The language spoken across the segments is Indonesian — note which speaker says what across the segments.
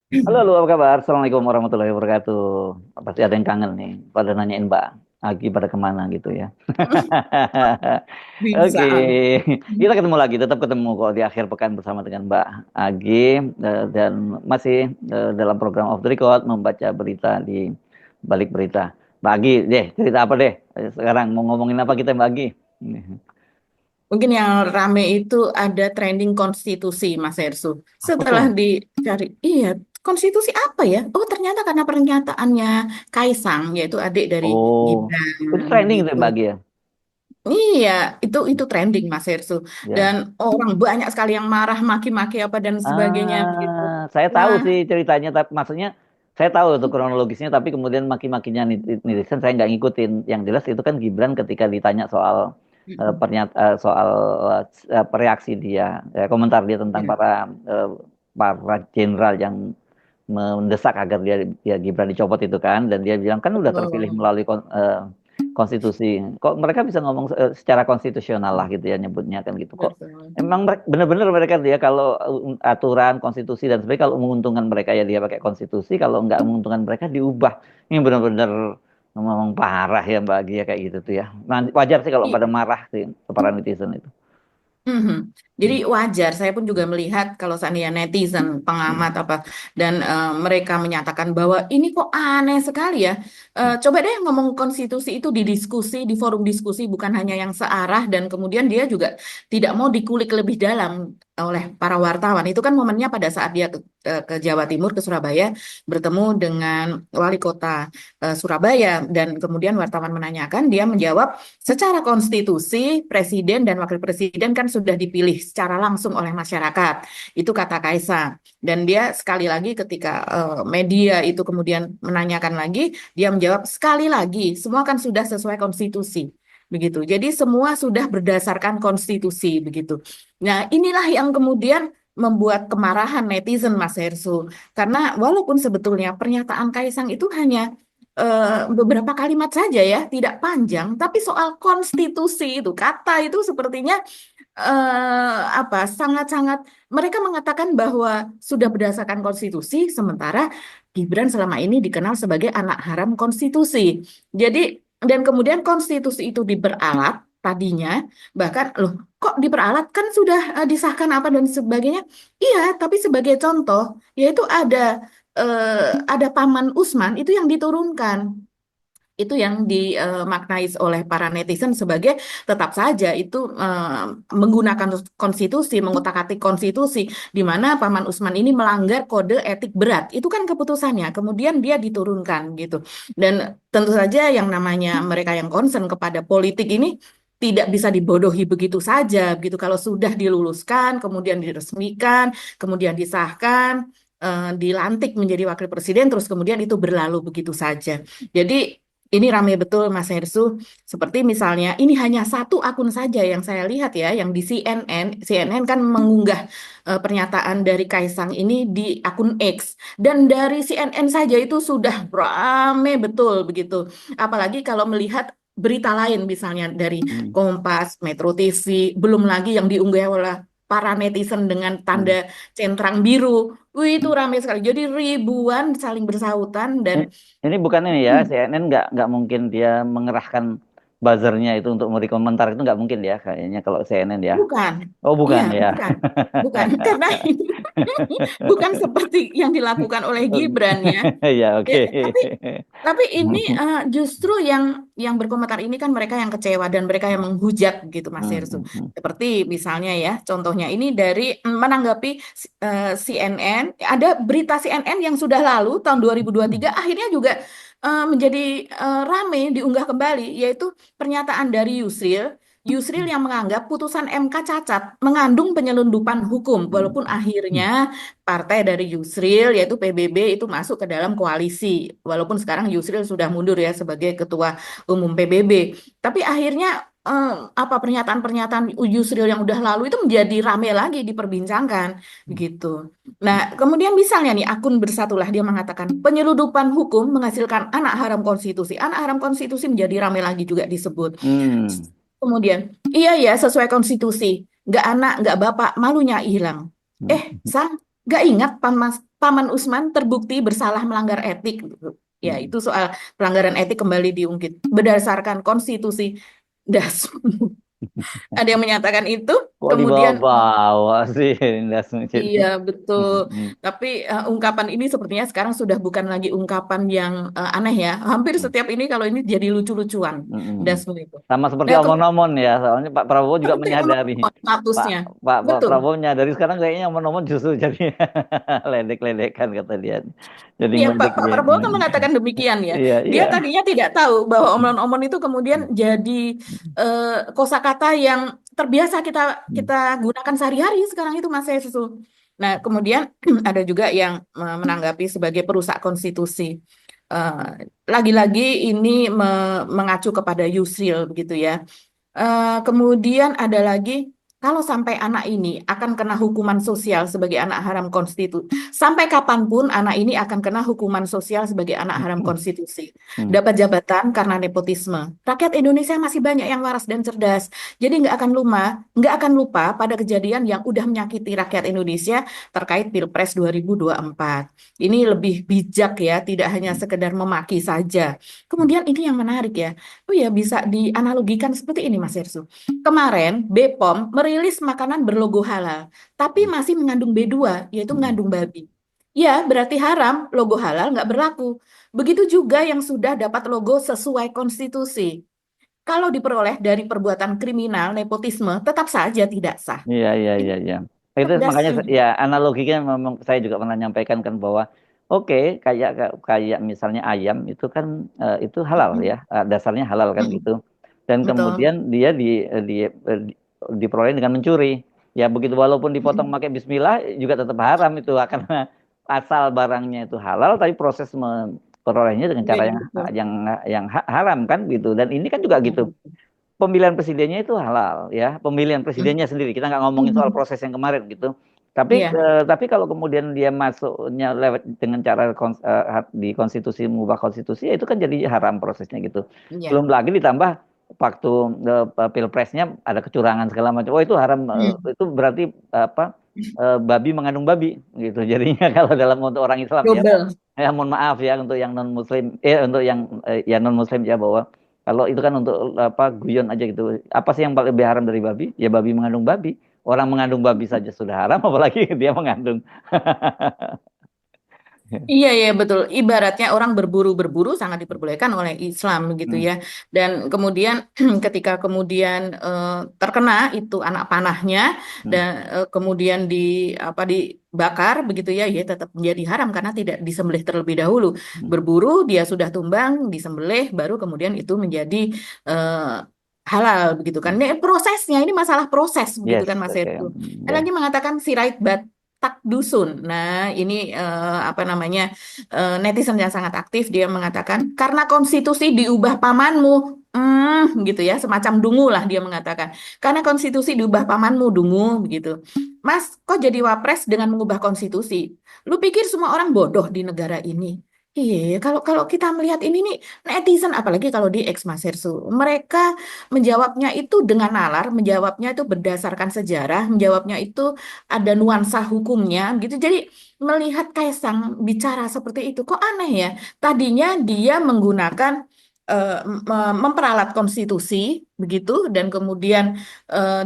Speaker 1: Halo, halo, apa kabar? Assalamualaikum warahmatullahi wabarakatuh. Pasti ada yang kangen nih, pada nanyain Mbak Agi pada kemana gitu ya.
Speaker 2: Bisa.
Speaker 1: Oke, kita ketemu lagi, tetap ketemu kok di akhir pekan bersama dengan Mbak Agi dan masih dalam program Off the Record membaca berita di balik berita. Mbak Agi, deh cerita apa deh? Sekarang mau ngomongin apa kita Mbak Agi?
Speaker 2: Mungkin yang rame itu ada trending konstitusi, Mas Ersu.
Speaker 1: Apa
Speaker 2: Setelah
Speaker 1: tuh?
Speaker 2: dicari, iya, konstitusi apa ya? Oh, ternyata karena pernyataannya Kaisang, yaitu adik dari
Speaker 1: Oh, itu
Speaker 2: Gibran,
Speaker 1: trending tuh
Speaker 2: begitu.
Speaker 1: Mbak Agi ya?
Speaker 2: Iya, itu trending, Mas Ersu.
Speaker 1: Ya.
Speaker 2: Dan orang banyak sekali yang marah, maki-maki apa dan sebagainya, begitu.
Speaker 1: Saya tahu
Speaker 2: Wah,
Speaker 1: sih ceritanya, tapi maksudnya saya tahu itu kronologisnya, tapi kemudian maki-makinya netizen saya nggak ngikutin. Yang jelas itu kan Gibran ketika ditanya soal soal reaksi dia, komentar dia tentang
Speaker 2: ya.
Speaker 1: para jenderal yang mendesak agar dia Gibran dicopot itu kan, dan dia bilang kan udah terpilih
Speaker 2: Betul.
Speaker 1: melalui konstitusi. Kok mereka bisa ngomong secara konstitusional lah gitu ya nyebutnya kan gitu. Kok
Speaker 2: Betul.
Speaker 1: emang benar-benar mereka dia kalau aturan konstitusi dan sebagainya kalau menguntungkan mereka ya dia pakai konstitusi, kalau nggak menguntungkan mereka diubah. Ini benar-benar memang parah ya Mbak Gia kayak gitu tuh ya. Nah, wajar sih kalau pada marah sih para netizen itu.
Speaker 2: Mhm. Jadi
Speaker 1: Hmm.
Speaker 2: wajar, saya pun juga melihat kalau seandainya netizen, pengamat apa, dan mereka menyatakan bahwa ini kok aneh sekali ya. Coba deh ngomong konstitusi itu di diskusi, di forum diskusi, bukan hanya yang searah, dan kemudian dia juga tidak mau dikulik lebih dalam oleh para wartawan. Itu kan momennya pada saat dia ke Jawa Timur, ke Surabaya, bertemu dengan wali kota Surabaya, dan kemudian wartawan menanyakan, dia menjawab, secara konstitusi, presiden dan wakil presiden kan sudah dipilih secara langsung oleh masyarakat. Itu kata Kaisang. Dan dia sekali lagi ketika media itu kemudian menanyakan lagi, dia menjawab sekali lagi, semua kan sudah sesuai konstitusi. Begitu. Jadi semua sudah berdasarkan konstitusi begitu. Nah, inilah yang kemudian membuat kemarahan netizen Mas Hersu. Karena walaupun sebetulnya pernyataan Kaisang itu hanya beberapa kalimat saja ya, tidak panjang, tapi soal konstitusi itu kata itu sepertinya apa sangat-sangat mereka mengatakan bahwa sudah berdasarkan konstitusi, sementara Gibran selama ini dikenal sebagai anak haram konstitusi. Jadi dan kemudian konstitusi itu diperalat tadinya, bahkan loh kok diperalat kan sudah disahkan apa dan sebagainya. Iya, tapi sebagai contoh yaitu ada Paman Usman itu yang diturunkan. Itu yang dimaknai oleh para netizen sebagai tetap saja itu menggunakan konstitusi, mengutak-atik konstitusi, di mana Paman Usman ini melanggar kode etik berat. Itu kan keputusannya. Kemudian dia diturunkan gitu. Dan tentu saja yang namanya mereka yang concern kepada politik ini tidak bisa dibodohi begitu saja gitu. Kalau sudah diluluskan, kemudian diresmikan, kemudian disahkan, dilantik menjadi wakil presiden, terus kemudian itu berlalu begitu saja. Jadi ini ramai betul Mas Hersu. Seperti misalnya ini hanya satu akun saja yang saya lihat ya, yang di CNN. CNN kan mengunggah pernyataan dari Kaisang ini di akun X. Dan dari CNN saja itu sudah ramai betul begitu. Apalagi kalau melihat berita lain misalnya dari
Speaker 1: Hmm.
Speaker 2: Kompas, Metro TV, belum lagi yang diunggah oleh para netizen dengan tanda
Speaker 1: Hmm.
Speaker 2: centang biru. Wih, itu ramai sekali. Jadi ribuan saling bersautan dan
Speaker 1: Ini bukan ini ya, CNN nggak mungkin dia mengerahkan buzzernya itu untuk memberi komentar itu nggak mungkin ya kayaknya kalau CNN ya.
Speaker 2: bukan,
Speaker 1: Oh
Speaker 2: iya
Speaker 1: bukan ya.
Speaker 2: bukan, bukan karena ini bukan seperti yang dilakukan oleh Gibran ya.
Speaker 1: Ya
Speaker 2: Ya,
Speaker 1: oke.
Speaker 2: tapi ini justru yang berkomentar ini kan mereka yang kecewa dan mereka yang menghujat gitu Mas
Speaker 1: Hmm,
Speaker 2: Hersu.
Speaker 1: hmm, hmm,
Speaker 2: Seperti misalnya ya, contohnya ini dari menanggapi CNN, ada berita CNN yang sudah lalu tahun 2023 akhirnya juga menjadi rame diunggah kembali yaitu pernyataan dari Yusril. Yusril yang menganggap putusan MK cacat, mengandung penyelundupan hukum, walaupun
Speaker 1: hmm.
Speaker 2: akhirnya partai dari Yusril yaitu PBB itu masuk ke dalam koalisi. Walaupun sekarang Yusril sudah mundur ya sebagai ketua umum PBB. Tapi akhirnya apa pernyataan-pernyataan Yusril yang udah lalu itu menjadi rame lagi diperbincangkan begitu. Nah, kemudian misalnya nih akun Bersatulah dia mengatakan penyeludupan hukum menghasilkan anak haram konstitusi. Anak haram konstitusi menjadi rame lagi juga disebut.
Speaker 1: Hmm.
Speaker 2: Kemudian, iya ya sesuai konstitusi. Nggak anak, nggak bapak, malunya hilang.
Speaker 1: Hmm.
Speaker 2: Sang, Gak ingat Paman Usman terbukti bersalah melanggar etik gitu. Ya,
Speaker 1: Mm.
Speaker 2: itu soal pelanggaran etik kembali diungkit berdasarkan konstitusi das. Ada yang menyatakan itu,
Speaker 1: Kok
Speaker 2: kemudian
Speaker 1: dibawa-bawa sih Lindas Mujid?
Speaker 2: iya, betul.
Speaker 1: Mm,
Speaker 2: Tapi ungkapan ini sepertinya sekarang sudah bukan lagi ungkapan yang aneh ya. Hampir
Speaker 1: mm,
Speaker 2: setiap ini kalau ini jadi lucu-lucuan.
Speaker 1: mm, mm.
Speaker 2: Dasmu itu.
Speaker 1: Sama seperti
Speaker 2: Nah,
Speaker 1: omon-omon ya, soalnya Pak Prabowo juga
Speaker 2: seperti
Speaker 1: menyadari.
Speaker 2: omong
Speaker 1: Pak
Speaker 2: statusnya.
Speaker 1: Pak
Speaker 2: Betul.
Speaker 1: Prabowo menyadari sekarang kayaknya omon-omon justru jadi ledek-ledekan kata dia. Jadi
Speaker 2: Iya,
Speaker 1: ngeledek
Speaker 2: Pak
Speaker 1: dia.
Speaker 2: Prabowo kan mengatakan demikian ya.
Speaker 1: Iya,
Speaker 2: Dia
Speaker 1: iya.
Speaker 2: tadinya tidak tahu bahwa omongan-omongan itu kemudian jadi eh, kosakata yang terbiasa kita kita gunakan sehari-hari sekarang itu Mas Yesus. Nah, kemudian ada juga yang menanggapi sebagai perusak konstitusi. Eh, Lagi-lagi ini mengacu kepada Yusril begitu ya. Kemudian ada lagi, kalau sampai anak ini akan kena hukuman sosial sebagai anak haram konstitusi, sampai kapanpun anak ini akan kena hukuman sosial sebagai anak haram konstitusi.
Speaker 1: Hmm.
Speaker 2: Dapat jabatan karena nepotisme. Rakyat Indonesia masih banyak yang waras dan cerdas. Jadi nggak akan lupa pada kejadian yang udah menyakiti rakyat Indonesia terkait Pilpres 2024. Ini lebih bijak ya, tidak hanya sekedar memaki saja. Kemudian ini yang menarik ya. Oh ya, bisa dianalogikan seperti ini, Mas Hersu. Kemarin BPOM merilis makanan berlogo halal, tapi masih mengandung B2, yaitu mengandung babi. Ya, berarti haram, logo halal nggak berlaku. Begitu juga yang sudah dapat logo sesuai konstitusi. Kalau diperoleh dari perbuatan kriminal, nepotisme, tetap saja tidak sah.
Speaker 1: Iya, iya,
Speaker 2: Itu
Speaker 1: iya, iya. Itu makanya
Speaker 2: cerdasnya.
Speaker 1: ya analoginya memang saya juga pernah nyampaikan kan bahwa oke, kayak kayak misalnya ayam itu kan itu halal ya,
Speaker 2: Mm-mm.
Speaker 1: dasarnya halal kan
Speaker 2: Mm-mm.
Speaker 1: gitu. Dan kemudian
Speaker 2: Betul.
Speaker 1: dia diperoleh dengan mencuri. Ya begitu walaupun dipotong
Speaker 2: Mm-mm.
Speaker 1: pakai bismillah juga tetap haram itu karena asal barangnya itu halal tapi proses memperolehnya dengan cara
Speaker 2: Iya, betul.
Speaker 1: yang haram kan gitu. Dan ini kan juga gitu,
Speaker 2: Mm-mm.
Speaker 1: pemilihan presidennya itu halal ya, pemilihan presidennya sendiri kita nggak ngomongin soal
Speaker 2: Mm-mm.
Speaker 1: proses yang kemarin gitu, tapi
Speaker 2: Iya,
Speaker 1: tapi kalau kemudian dia masuknya lewat dengan cara di konstitusi, mengubah konstitusi ya itu kan jadi haram prosesnya gitu.
Speaker 2: iya.
Speaker 1: Belum lagi ditambah waktu pilpresnya ada kecurangan segala macam, oh itu haram,
Speaker 2: Mm.
Speaker 1: itu berarti apa, babi mengandung babi gitu jadinya kalau dalam untuk orang Islam ya.
Speaker 2: Double.
Speaker 1: Ya mohon maaf ya untuk yang non Muslim, untuk yang ya non Muslim ya, bahwa kalau itu kan untuk apa, guyon aja gitu. Apa sih yang paling lebih haram dari babi? Ya babi mengandung babi. Orang mengandung babi saja sudah haram, apalagi dia mengandung.
Speaker 2: Iya, iya, betul. Ibaratnya orang berburu-berburu sangat diperbolehkan oleh Islam gitu
Speaker 1: Hmm,
Speaker 2: ya. Dan kemudian ketika kemudian terkena itu anak panahnya
Speaker 1: hmm,
Speaker 2: dan kemudian apa dibakar begitu ya, ya tetap menjadi haram karena tidak disembelih terlebih dahulu.
Speaker 1: hmm.
Speaker 2: Berburu dia sudah tumbang, disembelih baru kemudian itu menjadi eh, halal begitu kan.
Speaker 1: Hmm.
Speaker 2: Ini prosesnya, ini masalah proses begitu
Speaker 1: Yes,
Speaker 2: kan Mas
Speaker 1: oke.
Speaker 2: Heru. Ada
Speaker 1: Ya.
Speaker 2: lagi mengatakan sirait tak dusun. Nah, ini apa namanya, netizen yang sangat aktif dia mengatakan karena konstitusi diubah pamanmu, gitu ya, semacam dungu lah dia mengatakan. Karena konstitusi diubah pamanmu dungu begitu. Mas, kok jadi wapres dengan mengubah konstitusi? Lu pikir semua orang bodoh di negara ini? Iya, kalau kalau kita melihat ini nih netizen, apalagi kalau di X Mas Hersu, mereka menjawabnya itu dengan nalar, menjawabnya itu berdasarkan sejarah, menjawabnya itu ada nuansa hukumnya gitu. Jadi melihat Kaisang bicara seperti itu kok aneh ya. Tadinya dia menggunakan memperalat konstitusi begitu dan kemudian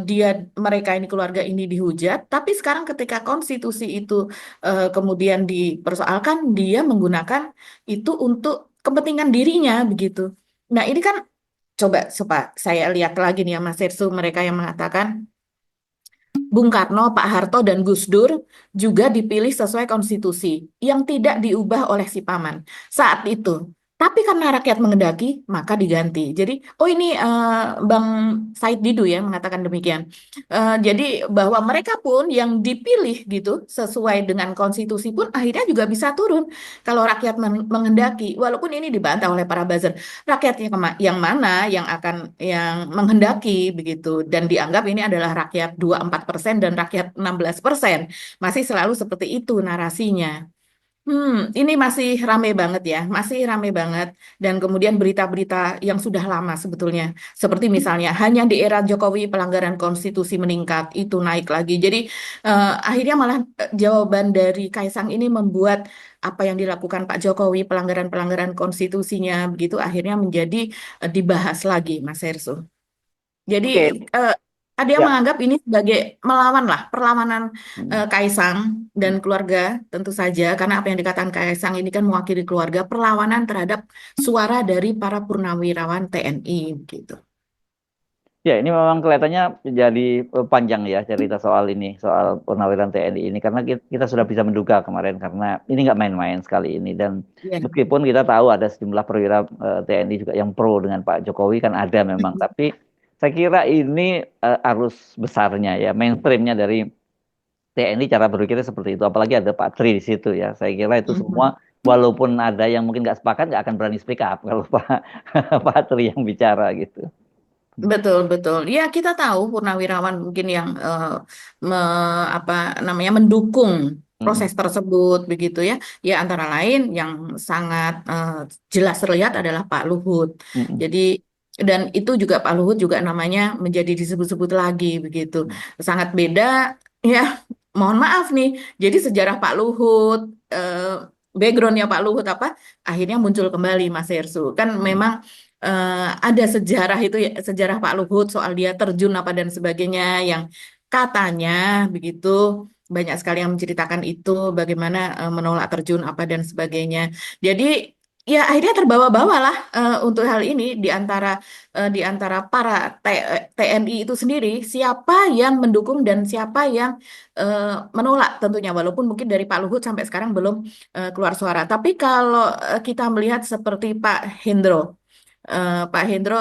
Speaker 2: dia mereka ini keluarga ini dihujat, tapi sekarang ketika konstitusi itu kemudian dipersoalkan, dia menggunakan itu untuk kepentingan dirinya begitu. Nah, ini kan coba saya lihat lagi nih ya Mas Sersu, mereka yang mengatakan Bung Karno, Pak Harto, dan Gus Dur juga dipilih sesuai konstitusi yang tidak diubah oleh si paman saat itu. Tapi karena rakyat mengendaki, maka diganti. Jadi, oh ini Bang Said Didu ya mengatakan demikian. Jadi bahwa mereka pun yang dipilih gitu sesuai dengan konstitusi pun akhirnya juga bisa turun kalau rakyat mengendaki. Walaupun ini dibantah oleh para buzzer, rakyatnya yang mana yang menghendaki begitu dan dianggap ini adalah rakyat 24% dan rakyat 16%. Masih selalu seperti itu narasinya. Ini masih rame banget ya, masih rame banget. Dan kemudian berita-berita yang sudah lama sebetulnya, seperti misalnya hanya di era Jokowi pelanggaran konstitusi meningkat, itu naik lagi. Jadi akhirnya malah jawaban dari Kaisang ini membuat apa yang dilakukan Pak Jokowi, pelanggaran-pelanggaran konstitusinya, begitu akhirnya menjadi dibahas lagi, Mas Hersu. Jadi
Speaker 1: Oke,
Speaker 2: eh, ada yang
Speaker 1: ya.
Speaker 2: menganggap ini sebagai melawan lah, perlawanan
Speaker 1: Hmm.
Speaker 2: Kaisang dan keluarga tentu saja, karena apa yang dikatakan Kaisang ini kan mewakili keluarga, perlawanan terhadap suara dari para purnawirawan TNI gitu.
Speaker 1: Ya, ini memang kelihatannya jadi panjang ya cerita soal ini, soal Purnawiran TNI ini, karena kita sudah bisa menduga kemarin, karena ini nggak main-main sekali ini. Dan
Speaker 2: Ya.
Speaker 1: meskipun kita tahu ada sejumlah perwira TNI juga yang pro dengan Pak Jokowi, kan ada memang, tapi saya kira ini arus besarnya ya, mainstreamnya dari TNI cara berpikirnya seperti itu, apalagi ada Pak Tri di situ ya. Saya kira itu semua,
Speaker 2: Mhm.
Speaker 1: walaupun ada yang mungkin nggak sepakat, nggak akan berani speak up kalau Pak Pak Tri yang bicara gitu.
Speaker 2: Betul, betul. Ya, kita tahu purnawirawan mungkin yang apa namanya mendukung
Speaker 1: Mm-mm.
Speaker 2: proses tersebut begitu ya. Ya antara lain yang sangat jelas terlihat adalah Pak Luhut.
Speaker 1: Mm-mm.
Speaker 2: Jadi dan itu juga Pak Luhut juga namanya menjadi disebut-sebut lagi begitu. Sangat beda ya. Mohon maaf nih. Jadi sejarah Pak Luhut backgroundnya Pak Luhut apa akhirnya muncul kembali Mas Hersu. Kan
Speaker 1: Mm-mm.
Speaker 2: memang ada sejarah itu ya, sejarah Pak Luhut soal dia terjun apa dan sebagainya yang katanya begitu banyak sekali yang menceritakan itu bagaimana menolak terjun apa dan sebagainya. Jadi ya akhirnya terbawa-bawa lah untuk hal ini di antara para TNI itu sendiri siapa yang mendukung dan siapa yang menolak tentunya walaupun mungkin dari Pak Luhut sampai sekarang belum keluar suara. Tapi kalau kita melihat seperti Pak Hendro Pak Hendro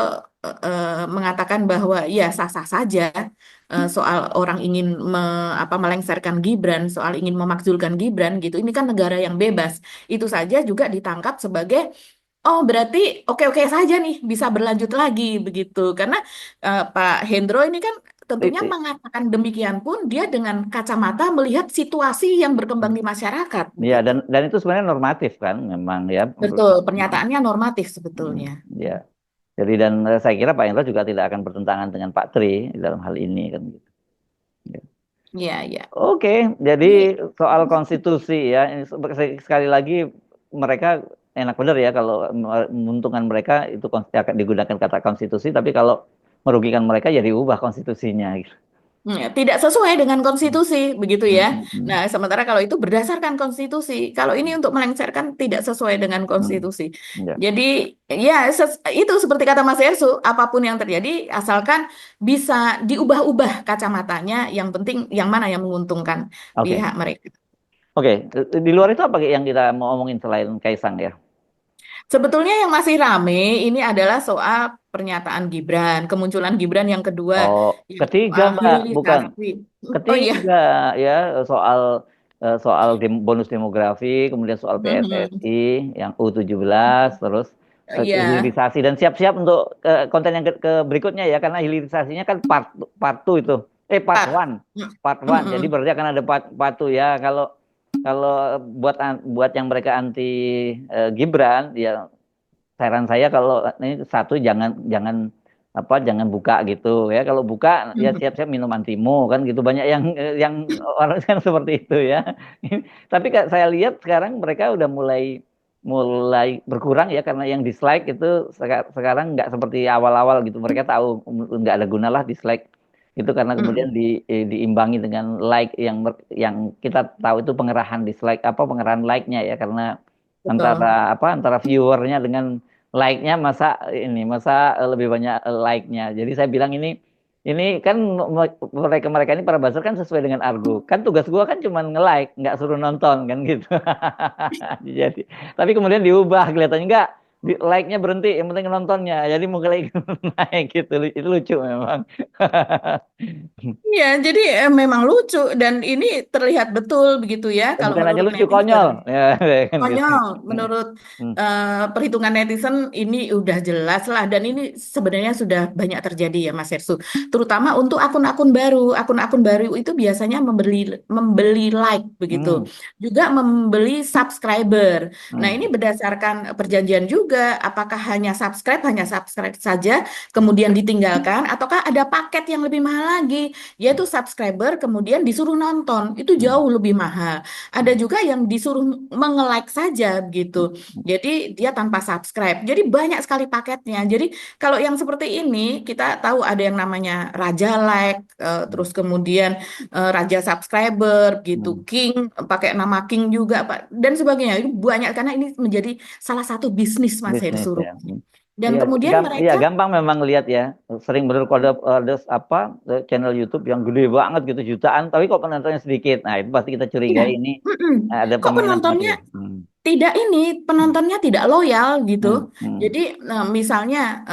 Speaker 2: mengatakan bahwa ya sah-sah saja soal orang ingin melengsarkan Gibran, soal ingin memakzulkan Gibran gitu. Ini kan negara yang bebas. Itu saja juga ditangkap sebagai oh berarti oke-oke saja nih bisa berlanjut lagi begitu. Karena Pak Hendro ini kan tentunya
Speaker 1: It-
Speaker 2: mengatakan demikian pun dia dengan kacamata melihat situasi yang berkembang di masyarakat
Speaker 1: Ya,
Speaker 2: begitu.
Speaker 1: dan itu sebenarnya normatif kan, memang ya.
Speaker 2: Betul, pernyataannya normatif sebetulnya.
Speaker 1: Ya, jadi dan saya kira Pak Indra juga tidak akan bertentangan dengan Pak Tri dalam hal ini kan gitu. Ya.
Speaker 2: Iya, iya.
Speaker 1: Oke, jadi
Speaker 2: Ini
Speaker 1: soal konstitusi ya, ini sekali lagi mereka enak benar ya kalau menguntungkan mereka itu akan digunakan kata konstitusi, tapi kalau merugikan mereka ya diubah konstitusinya gitu.
Speaker 2: ya, tidak sesuai dengan konstitusi, begitu
Speaker 1: Hmm,
Speaker 2: ya.
Speaker 1: hmm, hmm,
Speaker 2: Nah, sementara kalau itu berdasarkan konstitusi, kalau ini untuk melengsarkan tidak sesuai dengan
Speaker 1: hmm.
Speaker 2: konstitusi.
Speaker 1: Ya,
Speaker 2: Jadi, ya itu seperti kata Mas Ersu, apapun yang terjadi, asalkan bisa diubah-ubah kacamatanya, yang penting yang mana yang menguntungkan
Speaker 1: oke.
Speaker 2: pihak mereka.
Speaker 1: Oke, di luar itu apa yang kita mau omongin selain Kaisang ya?
Speaker 2: Sebetulnya yang masih rame ini adalah soal pernyataan Gibran, kemunculan Gibran yang kedua,
Speaker 1: Oh,
Speaker 2: yang
Speaker 1: ketiga
Speaker 2: soal
Speaker 1: Mbak, bukan.
Speaker 2: hilirisasi. Oh iya.
Speaker 1: Ketiga ya, soal soal bonus demografi, kemudian soal
Speaker 2: Mhm.
Speaker 1: PSSI yang U17, terus
Speaker 2: Iya,
Speaker 1: hilirisasi dan siap-siap untuk konten yang ke berikutnya ya, karena hilirisasinya kan part 2 itu. Part
Speaker 2: Pak.
Speaker 1: 1. Part 1. Jadi
Speaker 2: Mm-mm.
Speaker 1: berarti akan ada part 2 ya. Kalau kalau buat yang mereka anti Gibran ya, saran saya kalau ini satu, jangan jangan jangan buka gitu ya. Kalau buka ya
Speaker 2: Mhm.
Speaker 1: siap-siap minum antimu kan gitu. Banyak yang orang kan seperti itu ya. Tapi saya lihat sekarang mereka udah mulai mulai berkurang ya, karena yang dislike itu sekarang nggak seperti awal-awal gitu. Mereka tahu nggak ada guna lah dislike itu, karena kemudian
Speaker 2: Mm-mm.
Speaker 1: diimbangi dengan like yang kita tahu itu pengerahan dislike, pengerahan like-nya ya, karena antara
Speaker 2: Betul.
Speaker 1: antara viewernya dengan like-nya, masa lebih banyak like-nya. Jadi saya bilang ini kan mereka ini para buzzer kan sesuai dengan argo. Kan tugas gua kan cuma nge-like, nggak suruh nonton kan gitu. Jadi tapi kemudian diubah kelihatannya enggak, like-nya berhenti, yang penting nontonnya. Jadi mulai naik gitu. Itu lucu memang.
Speaker 2: Iya, jadi memang lucu dan ini terlihat betul begitu ya kalau
Speaker 1: Bukan hanya
Speaker 2: menurut
Speaker 1: lucu,
Speaker 2: netizen.
Speaker 1: konyol. Ya, kan gitu.
Speaker 2: Konyol, menurut
Speaker 1: Hmm,
Speaker 2: perhitungan netizen ini udah jelas lah dan ini sebenarnya sudah banyak terjadi ya Mas Hersu. Terutama untuk akun-akun baru. Akun-akun baru itu biasanya membeli membeli like begitu.
Speaker 1: hmm,
Speaker 2: Juga membeli subscriber. Nah,
Speaker 1: hmm,
Speaker 2: ini berdasarkan perjanjian juga apakah hanya subscribe saja kemudian ditinggalkan ataukah ada paket yang lebih mahal lagi yaitu subscriber kemudian disuruh nonton. Itu
Speaker 1: hmm,
Speaker 2: jauh lebih mahal. Ada juga yang disuruh menge-like saja begitu.
Speaker 1: hmm,
Speaker 2: Jadi dia tanpa subscribe. Jadi banyak sekali paketnya. Jadi kalau yang seperti ini kita tahu ada yang namanya Raja Like,
Speaker 1: hmm,
Speaker 2: terus kemudian Raja Subscriber gitu,
Speaker 1: hmm.
Speaker 2: King pakai nama King juga Pak dan sebagainya. Itu banyak karena ini menjadi salah satu bisnis Mas
Speaker 1: Bisnis
Speaker 2: Hersuru.
Speaker 1: ya. Hmm.
Speaker 2: Dan
Speaker 1: Iya,
Speaker 2: kemudian
Speaker 1: iya
Speaker 2: mereka
Speaker 1: gampang memang lihat ya. Sering bener kok ada apa channel YouTube yang gede banget gitu jutaan, tapi kok penontonnya sedikit. Nah, itu pasti kita
Speaker 2: iya,
Speaker 1: curigai ini
Speaker 2: mm-mm.
Speaker 1: ada
Speaker 2: Kok
Speaker 1: permainan seperti
Speaker 2: penontonnya
Speaker 1: itu. Hmm.
Speaker 2: tidak ini
Speaker 1: Hmm.
Speaker 2: penontonnya tidak loyal gitu.
Speaker 1: Hmm. Hmm.
Speaker 2: Jadi misalnya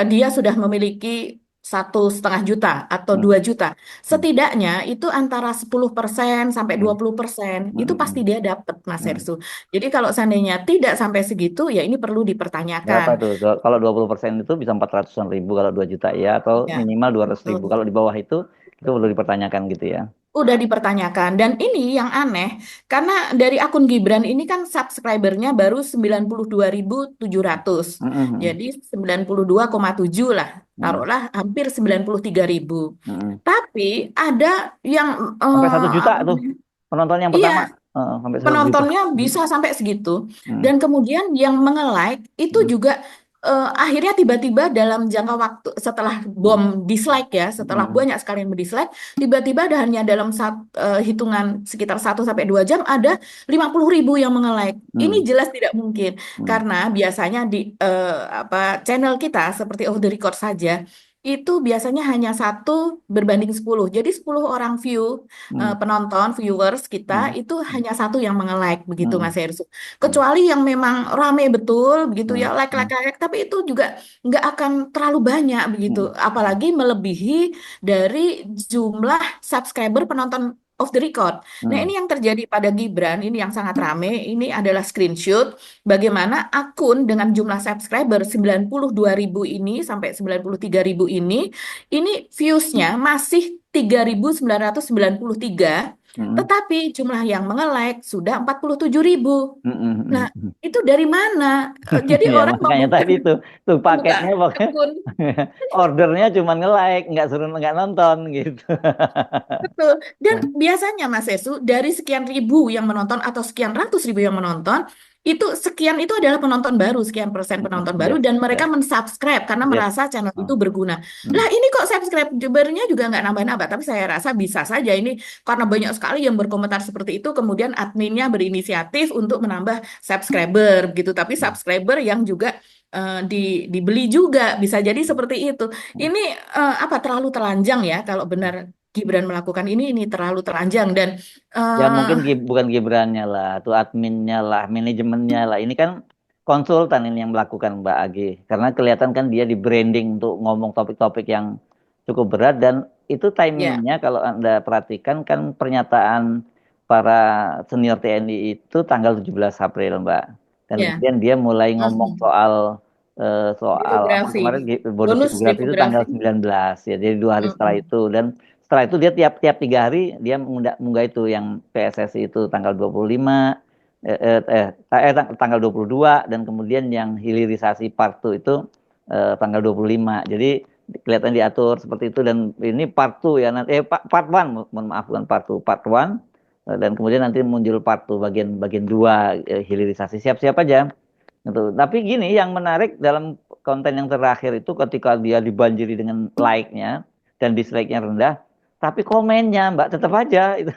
Speaker 2: dia sudah memiliki 1,5 juta atau
Speaker 1: Hmm.
Speaker 2: 2 juta,
Speaker 1: Hmm.
Speaker 2: setidaknya itu antara 10% sampai
Speaker 1: Hmm.
Speaker 2: 20%
Speaker 1: Hmm.
Speaker 2: itu pasti
Speaker 1: Hmm.
Speaker 2: dia dapat Mas
Speaker 1: Hmm.
Speaker 2: Hersu. Jadi kalau seandainya tidak sampai segitu, ya ini perlu
Speaker 1: Berapa
Speaker 2: dipertanyakan.
Speaker 1: tuh? Kalau 20% itu bisa 400-an ribu kalau 2 juta ya, atau
Speaker 2: Ya,
Speaker 1: minimal 200 ribu.
Speaker 2: betul.
Speaker 1: Kalau di bawah itu perlu dipertanyakan gitu ya.
Speaker 2: Udah dipertanyakan. Dan ini yang aneh, karena dari akun Gibran ini kan subscribernya baru 92.700.
Speaker 1: Hmm. Hmm.
Speaker 2: Jadi 92,7 lah.
Speaker 1: Hmm.
Speaker 2: Taruhlah hampir 93.000.
Speaker 1: Hmm.
Speaker 2: Tapi ada yang
Speaker 1: Sampai 1 juta
Speaker 2: apa
Speaker 1: tuh
Speaker 2: namanya?
Speaker 1: penonton yang
Speaker 2: Iya,
Speaker 1: pertama. Sampai 1 juta.
Speaker 2: penontonnya
Speaker 1: Hmm.
Speaker 2: bisa sampai segitu.
Speaker 1: Hmm.
Speaker 2: Dan kemudian yang menge-like itu
Speaker 1: Hmm.
Speaker 2: juga akhirnya tiba-tiba dalam jangka waktu setelah
Speaker 1: Hmm.
Speaker 2: bom dislike ya, setelah
Speaker 1: Hmm.
Speaker 2: banyak sekali yang dislike, tiba-tiba ada hanya dalam hitungan sekitar 1 sampai 2 jam ada 50.000 yang menge-like. Ini
Speaker 1: Hmm.
Speaker 2: jelas tidak mungkin
Speaker 1: Hmm.
Speaker 2: karena biasanya di channel kita seperti Off the Record saja itu biasanya hanya 1 berbanding 10. Jadi 10 orang
Speaker 1: Hmm.
Speaker 2: penonton, viewers kita
Speaker 1: Hmm.
Speaker 2: itu hanya satu yang menge-like begitu
Speaker 1: Hmm.
Speaker 2: Mas Hersu.
Speaker 1: Hmm.
Speaker 2: Kecuali yang memang rame betul begitu ya
Speaker 1: Hmm.
Speaker 2: like
Speaker 1: Hmm.
Speaker 2: like like tapi itu juga nggak akan terlalu banyak begitu.
Speaker 1: Hmm.
Speaker 2: Apalagi melebihi dari jumlah subscriber penonton Off the Record. Nah,
Speaker 1: Hmm.
Speaker 2: ini yang terjadi pada Gibran, ini yang sangat rame. Ini adalah screenshot bagaimana akun dengan jumlah subscriber 92.000 ini sampai 93.000 ini viewsnya masih 3.993,
Speaker 1: Hmm.
Speaker 2: tetapi jumlah yang menge-like sudah 47.000.
Speaker 1: Hmm. Hmm.
Speaker 2: Nah,
Speaker 1: Hmm.
Speaker 2: itu dari mana? Jadi
Speaker 1: Ya
Speaker 2: orang
Speaker 1: makanya tadi tuh
Speaker 2: membuka
Speaker 1: paketnya pokoknya
Speaker 2: akun.
Speaker 1: ordernya cuma nge-like, nggak suruh nggak nonton gitu.
Speaker 2: Betul. Dan biasanya Mas Esu, dari sekian ribu yang menonton atau sekian ratus ribu yang menonton, itu sekian itu adalah penonton baru, sekian persen penonton baru,
Speaker 1: Yes,
Speaker 2: dan mereka
Speaker 1: yes,
Speaker 2: mensubscribe karena
Speaker 1: yes.
Speaker 2: merasa channel itu
Speaker 1: Hmm.
Speaker 2: berguna.
Speaker 1: Hmm.
Speaker 2: Lah ini kok subscribernya juga nggak nambah-nambah, tapi saya rasa bisa saja ini karena banyak sekali yang berkomentar seperti itu, kemudian adminnya berinisiatif untuk menambah subscriber gitu, tapi subscriber yang juga dibeli juga, bisa jadi seperti itu. Ini apa terlalu telanjang ya kalau benar Gibran melakukan ini terlalu telanjang dan
Speaker 1: Ya
Speaker 2: eh
Speaker 1: mungkin bukan Gibrannya lah, tuh adminnya lah, manajemennya lah. Ini kan konsultan ini yang melakukan Mbak Agi. Karena kelihatan kan dia di branding untuk ngomong topik-topik yang cukup berat dan itu
Speaker 2: ya
Speaker 1: timingnya kalau Anda perhatikan kan pernyataan para senior TNI itu tanggal 17 April Mbak. Dan
Speaker 2: ya
Speaker 1: kemudian dia mulai ngomong
Speaker 2: mm,
Speaker 1: soal apa
Speaker 2: demografi
Speaker 1: kemarin bonus
Speaker 2: bonus
Speaker 1: demografi itu tanggal
Speaker 2: demografi
Speaker 1: 19 ya. Jadi 2 hari setelah
Speaker 2: mm,
Speaker 1: itu dan setelah itu dia tiap-tiap 3 hari dia mengunggah itu yang PSSI itu tanggal 25 tanggal 22 dan kemudian yang hilirisasi part 2 itu tanggal 25. Jadi kelihatan diatur seperti itu dan ini part 2 ya nanti part 1 mohon maaf bukan part 2 part 1 dan kemudian nanti muncul part 2 bagian 2 hilirisasi siap-siap aja gitu. Tapi gini yang menarik dalam konten yang terakhir itu ketika dia dibanjiri dengan like-nya dan dislike-nya rendah, tapi komennya Mbak tetap aja itu.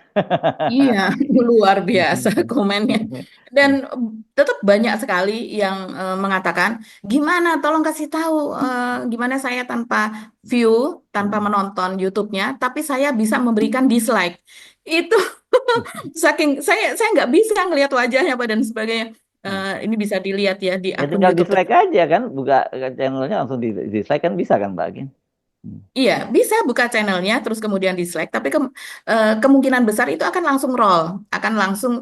Speaker 2: iya luar biasa komennya dan tetap banyak sekali yang mengatakan gimana tolong kasih tahu gimana saya tanpa view tanpa menonton YouTube-nya tapi saya bisa memberikan dislike itu saking saya nggak bisa ngelihat wajahnya Pak dan sebagainya. Ini bisa dilihat ya di
Speaker 1: Ya
Speaker 2: akun
Speaker 1: tinggal
Speaker 2: YouTube
Speaker 1: dislike aja kan, buka channelnya langsung di dislike kan bisa kan Mbak Gin?
Speaker 2: Iya, bisa buka channelnya, terus kemudian dislike, tapi kemungkinan besar itu akan langsung roll, akan langsung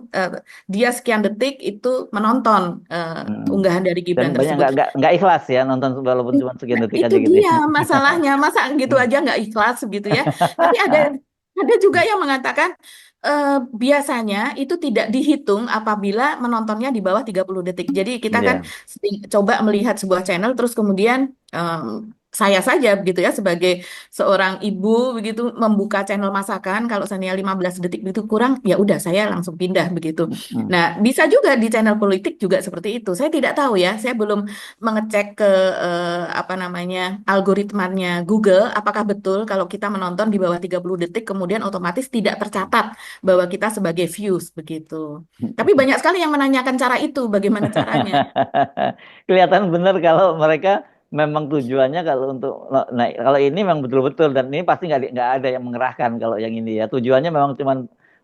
Speaker 2: dia sekian detik itu menonton
Speaker 1: Hmm.
Speaker 2: unggahan dari
Speaker 1: Dan
Speaker 2: Gibran
Speaker 1: banyak
Speaker 2: tersebut.
Speaker 1: nggak ikhlas ya nonton walaupun cuma sekian
Speaker 2: Nah,
Speaker 1: detik
Speaker 2: itu
Speaker 1: aja gitu ya.
Speaker 2: dia masalahnya, masa gitu aja nggak ikhlas gitu ya. Tapi ada juga yang mengatakan eh, biasanya itu tidak dihitung apabila menontonnya di bawah 30 detik. Jadi kita kan
Speaker 1: Iya.
Speaker 2: coba melihat sebuah channel terus kemudian saya saja begitu ya sebagai seorang ibu begitu membuka channel masakan kalau seandainya 15 detik itu kurang ya udah saya langsung pindah begitu.
Speaker 1: Hmm.
Speaker 2: Nah, bisa juga di channel politik juga seperti itu. Saya tidak tahu ya, saya belum mengecek ke apa namanya algoritmanya Google apakah betul kalau kita menonton di bawah 30 detik kemudian otomatis tidak tercatat bahwa kita sebagai views begitu. Tapi banyak sekali yang menanyakan cara itu, bagaimana caranya?
Speaker 1: Kelihatan benar kalau mereka memang tujuannya kalau untuk nah kalau ini memang betul-betul dan ini pasti nggak ada yang mengerahkan kalau yang ini ya tujuannya memang cuma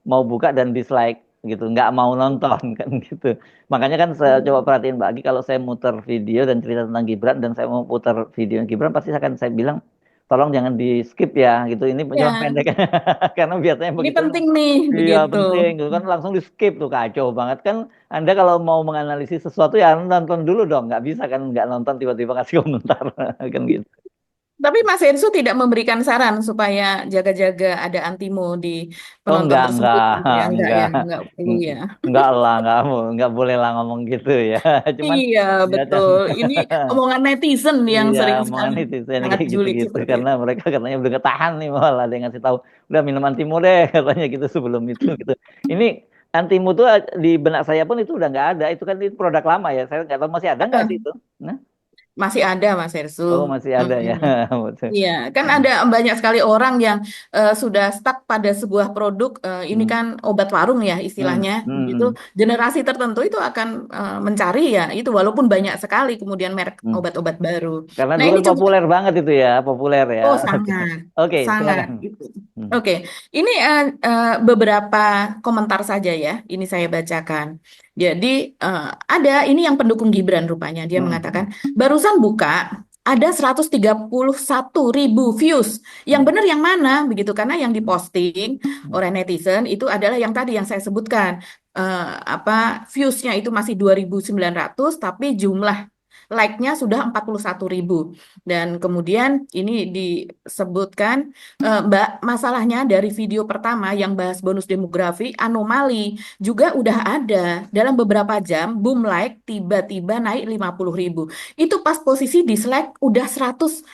Speaker 1: mau buka dan dislike gitu nggak mau nonton kan gitu makanya kan saya coba
Speaker 2: Hmm.
Speaker 1: perhatiin Mbak Agi kalau saya muter video dan cerita tentang Gibran dan saya mau putar video Gibran pasti akan saya bilang tolong jangan di skip ya gitu ini cuma
Speaker 2: Ya,
Speaker 1: pendek karena biasanya
Speaker 2: ini
Speaker 1: begitu
Speaker 2: penting nih
Speaker 1: iya
Speaker 2: begitu.
Speaker 1: penting gitu kan langsung di skip tuh kacau banget kan anda kalau mau menganalisis sesuatu ya nonton dulu dong nggak bisa kan nggak nonton tiba-tiba kasih komentar kan gitu
Speaker 2: Tapi Mas Ensu tidak memberikan saran supaya jaga-jaga ada antimo di
Speaker 1: oh
Speaker 2: penonton tersebut gitu ya,
Speaker 1: enggak
Speaker 2: enggak perlu ya.
Speaker 1: enggak lah nggak boleh lah ngomong gitu ya cuman
Speaker 2: Iya,
Speaker 1: ya
Speaker 2: betul. Ini omongan netizen yang
Speaker 1: iya
Speaker 2: sering
Speaker 1: omongan
Speaker 2: sekali
Speaker 1: netizen
Speaker 2: sangat
Speaker 1: kayak
Speaker 2: julid
Speaker 1: gitu-gitu
Speaker 2: seperti
Speaker 1: karena
Speaker 2: itu.
Speaker 1: mereka katanya udah gak tahan nih malah ada yang ngasih tahu udah minum antimu deh katanya gitu sebelum itu gitu ini antimu tuh di benak saya pun itu udah nggak ada itu kan itu produk lama ya saya nggak tahu masih ada nggak sih
Speaker 2: Eh,
Speaker 1: itu nah
Speaker 2: masih ada Mas Ersu.
Speaker 1: oh masih ada ya
Speaker 2: Mm-mm.
Speaker 1: betul.
Speaker 2: Iya, kan ada banyak sekali orang yang sudah stuck pada sebuah produk. Ini
Speaker 1: Hmm,
Speaker 2: kan obat warung ya
Speaker 1: hmm,
Speaker 2: istilahnya.
Speaker 1: hmm,
Speaker 2: Gitu,
Speaker 1: hmm,
Speaker 2: generasi tertentu itu akan mencari ya itu walaupun banyak sekali kemudian merek
Speaker 1: hmm.
Speaker 2: obat-obat baru.
Speaker 1: Karena
Speaker 2: Nah
Speaker 1: dulu
Speaker 2: ini
Speaker 1: kan
Speaker 2: juga
Speaker 1: populer banget itu ya populer ya
Speaker 2: oh
Speaker 1: oke
Speaker 2: sangat,
Speaker 1: oke
Speaker 2: sangat
Speaker 1: silakan.
Speaker 2: gitu.
Speaker 1: Hmm,
Speaker 2: Oke, ini beberapa komentar saja ya. Ini saya bacakan. Jadi eh, ada ini yang pendukung Gibran rupanya dia
Speaker 1: hmm,
Speaker 2: mengatakan barusan buka ada 131.000 views. Yang
Speaker 1: hmm,
Speaker 2: benar yang mana begitu karena yang diposting
Speaker 1: hmm.
Speaker 2: oleh netizen itu adalah yang tadi yang saya sebutkan. Apa viewsnya itu masih 2.900 tapi jumlah like-nya sudah 41.000. Dan kemudian ini disebutkan, Mbak, masalahnya dari video pertama yang bahas bonus demografi, anomali juga udah ada. Dalam beberapa jam, boom like tiba-tiba naik 50.000. Itu pas posisi dislike udah 100.000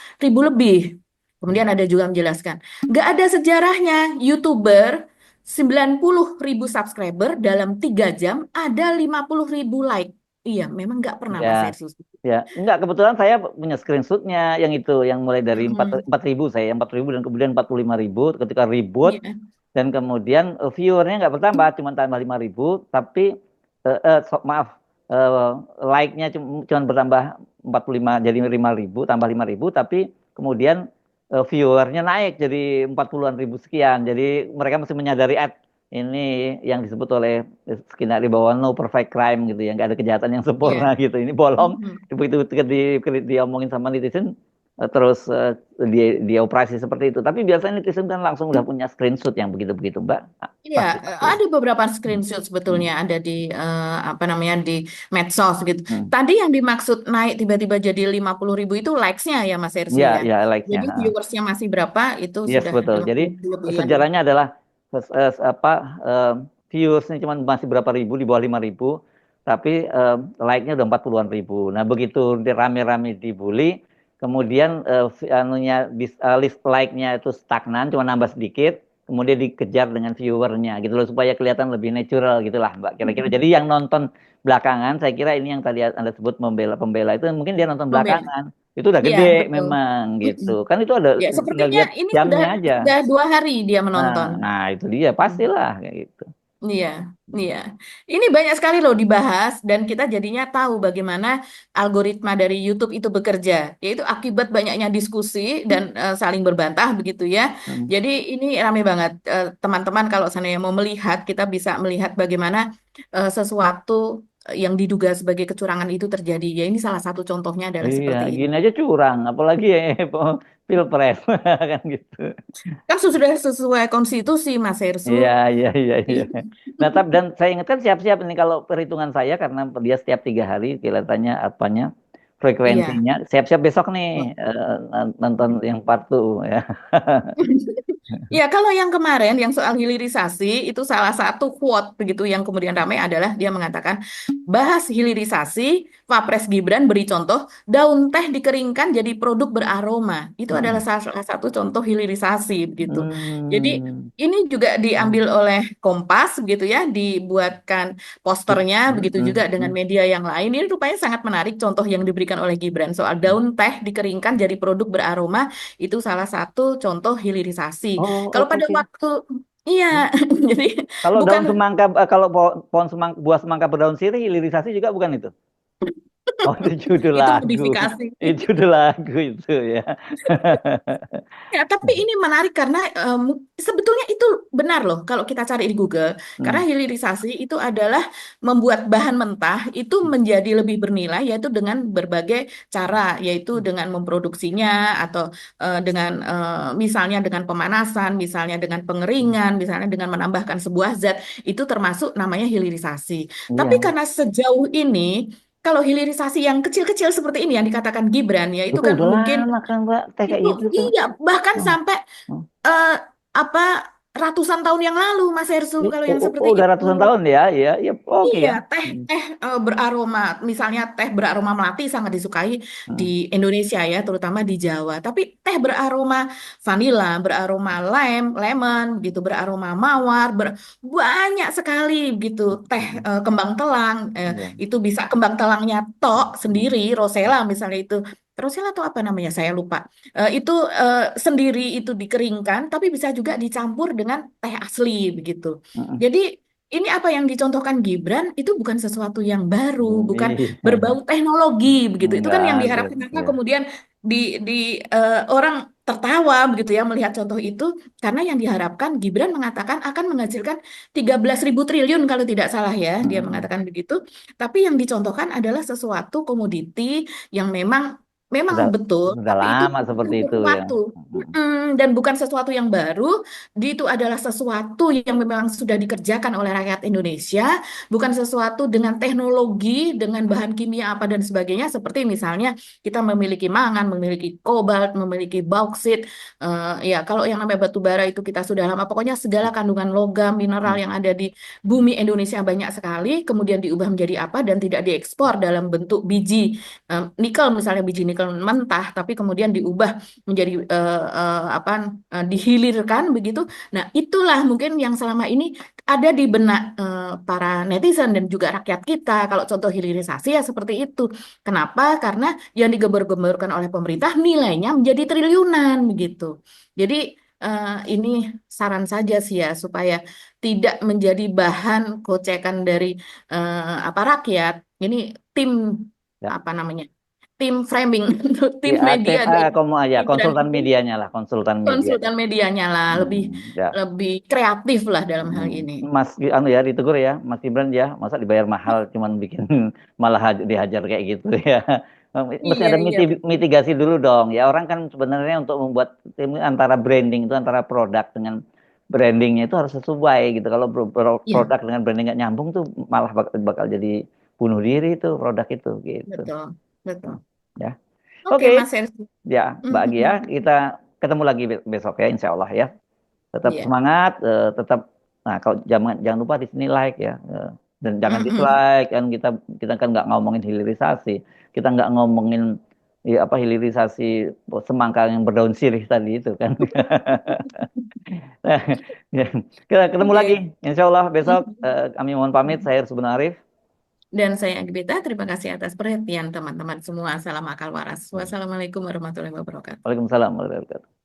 Speaker 2: lebih. Kemudian ada juga menjelaskan, nggak ada sejarahnya YouTuber 90.000 subscriber dalam 3 jam ada 50.000 like. Iya, memang nggak pernah
Speaker 1: Ya,
Speaker 2: Mas Versus.
Speaker 1: ya, enggak kebetulan saya punya screenshotnya yang itu yang mulai dari
Speaker 2: Mm-mm.
Speaker 1: 4.000 saya 4.000 dan kemudian 45.000 ketika ribut
Speaker 2: Iya,
Speaker 1: dan kemudian viewernya nggak bertambah cuma tambah 5.000 tapi maaf eh, like-nya cuma bertambah 45 jadi 5.000 tambah 5.000 tapi kemudian viewernya naik jadi 40-an ribu sekian jadi mereka mesti menyadari ini yang disebut oleh skenario bahwa no perfect crime gitu ya nggak ada kejahatan yang sempurna
Speaker 2: iya.
Speaker 1: gitu ini bolong
Speaker 2: Mhm.
Speaker 1: begitu diomongin sama netizen terus dia operasi seperti itu tapi biasanya netizen kan langsung udah punya screenshot yang begitu-begitu Mbak.
Speaker 2: Iya,
Speaker 1: Pasti pasti
Speaker 2: ada beberapa
Speaker 1: Hmm,
Speaker 2: screenshot
Speaker 1: hmm,
Speaker 2: sebetulnya ada di apa namanya di medsos gitu.
Speaker 1: hmm.
Speaker 2: Tadi yang dimaksud naik tiba-tiba jadi 50.000 itu likes-nya ya Mas Ersi
Speaker 1: Ya
Speaker 2: ya.
Speaker 1: ya like-nya.
Speaker 2: Jadi viewersnya masih berapa itu
Speaker 1: Yes
Speaker 2: sudah
Speaker 1: betul. Jadi
Speaker 2: 50 lebihan ya.
Speaker 1: sejarahnya adalah apa viewersnya cuma masih berapa ribu di bawah 5.000, tapi like-nya udah 40-an ribu. Nah begitu rame-rame dibully, kemudian anunya list like-nya itu stagnan, cuma nambah sedikit, kemudian dikejar dengan viewernya gitu loh supaya kelihatan lebih natural gitulah Mbak. Kira-kira. Jadi yang nonton belakangan, saya kira ini yang tadi Anda sebut pembela itu mungkin dia nonton
Speaker 2: Membela.
Speaker 1: belakangan. Itu udah
Speaker 2: Iya,
Speaker 1: gede
Speaker 2: betul.
Speaker 1: memang gitu.
Speaker 2: Mm-mm.
Speaker 1: Kan itu ada
Speaker 2: Ya,
Speaker 1: tinggal
Speaker 2: sepertinya
Speaker 1: lihat
Speaker 2: ini sudah
Speaker 1: jamnya aja.
Speaker 2: sudah 2 hari dia
Speaker 1: Nah,
Speaker 2: menonton.
Speaker 1: nah itu dia pastilah kayak gitu.
Speaker 2: Iya, iya. Ini banyak sekali loh dibahas dan kita jadinya tahu bagaimana algoritma dari YouTube itu bekerja, yaitu akibat banyaknya diskusi dan saling berbantah begitu ya.
Speaker 1: Hmm.
Speaker 2: Jadi ini rame banget. Teman-teman kalau seandainya mau melihat, kita bisa melihat bagaimana sesuatu yang diduga sebagai kecurangan itu terjadi. Ya ini salah satu contohnya adalah
Speaker 1: Iya,
Speaker 2: seperti ini.
Speaker 1: gini aja curang, apalagi ya pilpres kan gitu.
Speaker 2: Kan sudah sesuai konstitusi, Mas Hersu.
Speaker 1: Iya, iya, iya, iya. Nah, dan saya ingatkan siap-siap ini kalau perhitungan saya karena dia setiap 3 hari kelihatannya apanya
Speaker 2: Iya.
Speaker 1: frekuensinya. Siap-siap besok nih nonton yang part 2 ya.
Speaker 2: Ya, kalau yang kemarin yang soal hilirisasi itu salah satu quote begitu yang kemudian ramai adalah dia mengatakan bahas hilirisasi, Wapres Gibran beri contoh daun teh dikeringkan jadi produk beraroma. Itu adalah
Speaker 1: Mm-mm.
Speaker 2: salah satu contoh hilirisasi begitu. Jadi
Speaker 1: Hmm.
Speaker 2: ini juga diambil oleh Kompas begitu ya, dibuatkan posternya begitu juga dengan
Speaker 1: Mm-mm.
Speaker 2: media yang lain. Ini rupanya sangat menarik contoh yang diberikan oleh Gibran soal daun teh dikeringkan jadi produk beraroma itu salah satu contoh hilirisasi.
Speaker 1: Oh,
Speaker 2: Kalau
Speaker 1: oke,
Speaker 2: pada
Speaker 1: oke.
Speaker 2: waktu iya, jadi
Speaker 1: Kalau
Speaker 2: bukan
Speaker 1: daun semangka, kalau pohon semangka, buah semangka berdaun sirih, hilirisasi juga bukan itu? Oh, itu judul
Speaker 2: itu
Speaker 1: lagu.
Speaker 2: modifikasi.
Speaker 1: Itu judul lagu itu ya.
Speaker 2: Ya, tapi ini menarik karena sebetulnya itu benar loh kalau kita cari di Google. Karena
Speaker 1: Hmm.
Speaker 2: hilirisasi itu adalah membuat bahan mentah itu menjadi lebih bernilai yaitu dengan berbagai cara, yaitu dengan memproduksinya atau dengan misalnya dengan pemanasan, misalnya dengan pengeringan, misalnya dengan menambahkan sebuah zat, itu termasuk namanya hilirisasi. Tapi
Speaker 1: Iya,
Speaker 2: karena sejauh ini kalau hilirisasi yang kecil-kecil seperti ini yang dikatakan Gibran ya itu
Speaker 1: itu
Speaker 2: kan
Speaker 1: udah
Speaker 2: mungkin
Speaker 1: lama kan Mbak, teh kayak
Speaker 2: itu
Speaker 1: gitu tuh.
Speaker 2: iya bahkan
Speaker 1: Hmm.
Speaker 2: sampai
Speaker 1: Hmm.
Speaker 2: eh, apa ratusan tahun yang lalu Mas Hersum kalau yang seperti
Speaker 1: Udah
Speaker 2: itu.
Speaker 1: ratusan tahun ya, ya, ya, oke
Speaker 2: Iya,
Speaker 1: ya.
Speaker 2: teh
Speaker 1: Hmm.
Speaker 2: teh beraroma, misalnya teh beraroma melati sangat disukai di
Speaker 1: Hmm.
Speaker 2: Indonesia ya, terutama di Jawa. Tapi teh beraroma vanila, beraroma lemon, gitu, beraroma mawar, banyak sekali gitu. Teh
Speaker 1: Hmm.
Speaker 2: kembang telang,
Speaker 1: Iya.
Speaker 2: itu bisa kembang telangnya tok
Speaker 1: Hmm.
Speaker 2: sendiri, rosella misalnya itu. Rosella atau apa namanya? Saya lupa. Itu sendiri itu dikeringkan, tapi bisa juga dicampur dengan teh asli begitu.
Speaker 1: Hmm.
Speaker 2: Jadi ini apa yang dicontohkan Gibran itu bukan sesuatu yang baru,
Speaker 1: Hmm.
Speaker 2: bukan
Speaker 1: Iya.
Speaker 2: berbau teknologi begitu. Itu kan
Speaker 1: Enggak
Speaker 2: yang
Speaker 1: ada
Speaker 2: diharapkan karena
Speaker 1: ya.
Speaker 2: kemudian di orang tertawa begitu ya melihat contoh itu karena yang diharapkan Gibran mengatakan akan menghasilkan 13.000 triliun kalau tidak salah ya, dia
Speaker 1: Hmm.
Speaker 2: mengatakan begitu. Tapi yang dicontohkan adalah sesuatu komoditi yang memang memang
Speaker 1: Sudah
Speaker 2: betul,
Speaker 1: sudah
Speaker 2: tapi itu
Speaker 1: lama
Speaker 2: butuh
Speaker 1: seperti itu ya.
Speaker 2: waktu.
Speaker 1: Hmm.
Speaker 2: Dan bukan sesuatu yang baru, itu adalah sesuatu yang memang sudah dikerjakan oleh rakyat Indonesia, bukan sesuatu dengan teknologi, dengan bahan kimia apa dan sebagainya, seperti misalnya kita memiliki mangan, memiliki kobalt, memiliki bauksit. Ya, kalau yang namanya batu bara itu kita sudah lama, pokoknya segala kandungan logam, mineral
Speaker 1: Hmm.
Speaker 2: yang ada di bumi Indonesia banyak sekali, kemudian diubah menjadi apa dan tidak diekspor dalam bentuk biji nikel, misalnya biji nikel mentah, tapi kemudian diubah menjadi apa dihilirkan begitu. Nah, itulah mungkin yang selama ini ada di benak para netizen dan juga rakyat kita. Kalau contoh hilirisasi ya seperti itu. Kenapa? Karena yang digembar-gemborkan oleh pemerintah nilainya menjadi triliunan begitu. Jadi ini saran saja sih ya supaya tidak menjadi bahan gocekan dari apa rakyat. Ini tim
Speaker 1: Ya.
Speaker 2: apa namanya? Tim framing, tim
Speaker 1: Ya,
Speaker 2: media dari
Speaker 1: kamu aja
Speaker 2: Gibran
Speaker 1: konsultan
Speaker 2: itu
Speaker 1: medianya lah, konsultan medianya.
Speaker 2: konsultan medianya lah lebih
Speaker 1: Ya.
Speaker 2: lebih kreatif lah dalam hal
Speaker 1: Hmm.
Speaker 2: ini.
Speaker 1: Mas anu ya ditegur ya, Mas Gibran ya, masa dibayar mahal cuman bikin malah dihajar kayak gitu ya. Mesti
Speaker 2: Iya,
Speaker 1: ada
Speaker 2: iya, betul.
Speaker 1: mitigasi dulu dong. Ya orang kan sebenarnya untuk membuat tim antara branding itu antara produk dengan brandingnya itu harus sesuai gitu. Kalau
Speaker 2: Iya,
Speaker 1: produk dengan branding nggak nyambung tuh malah bakal jadi bunuh diri itu produk itu gitu.
Speaker 2: betul, betul.
Speaker 1: Ya.
Speaker 2: Oke,
Speaker 1: Oke,
Speaker 2: Mas Hersi.
Speaker 1: ya Mbak Gia,
Speaker 2: Mhm.
Speaker 1: kita ketemu lagi besok ya, Insya Allah ya. Tetap
Speaker 2: Iya.
Speaker 1: semangat, tetap. Nah, kalau jangan jangan lupa di sini like ya, dan jangan
Speaker 2: Mhm.
Speaker 1: dislike kan kita kita kan nggak ngomongin hilirisasi, kita nggak ngomongin ya apa hilirisasi semangka yang berdaun sirih tadi itu kan. Nah, ya. Kita ketemu lagi,
Speaker 2: Oke.
Speaker 1: Insya Allah besok.
Speaker 2: Mhm.
Speaker 1: Kami mohon pamit, saya Rusbun Arif.
Speaker 2: Dan saya Anggita, terima kasih atas perhatian teman-teman semua. Salam akal waras. Wassalamualaikum warahmatullahi wabarakatuh.
Speaker 1: Waalaikumsalam warahmatullahi wabarakatuh.